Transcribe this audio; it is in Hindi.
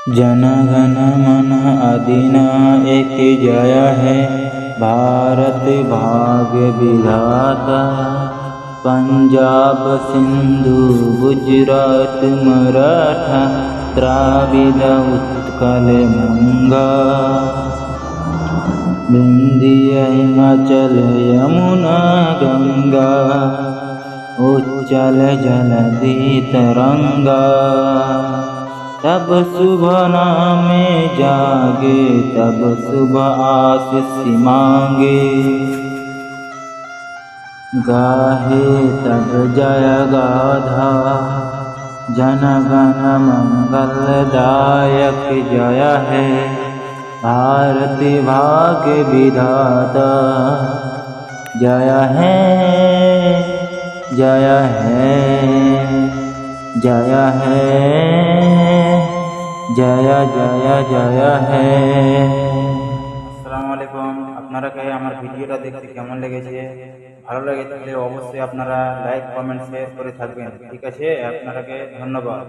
जन गण मन अधिनायक जय है भारत भाग्य विधाता। पंजाब सिंधु गुजरात मराठा द्राविड उत्कल गंगा। विंध्य हिमाचल यमुना गंगा उच्चल जलधि तरंगा। तब शुभ नाम जागे तब शुभ आशीष मांगे। गाहे तब जय गाथा जन गण मंगलदायक जय है भारत भाग्य विधाता। जय है जय है जय है जय जय जय है। আসসালামু আলাইকুম। আপনারা কে আমার ভিডিওটা দেখতে কেমন লেগেছে? ভালো লেগে থাকলে অবশ্যই আপনারা লাইক কমেন্ট শেয়ার করে থাকবেন। ঠিক আছে, আপনারাকে ধন্যবাদ।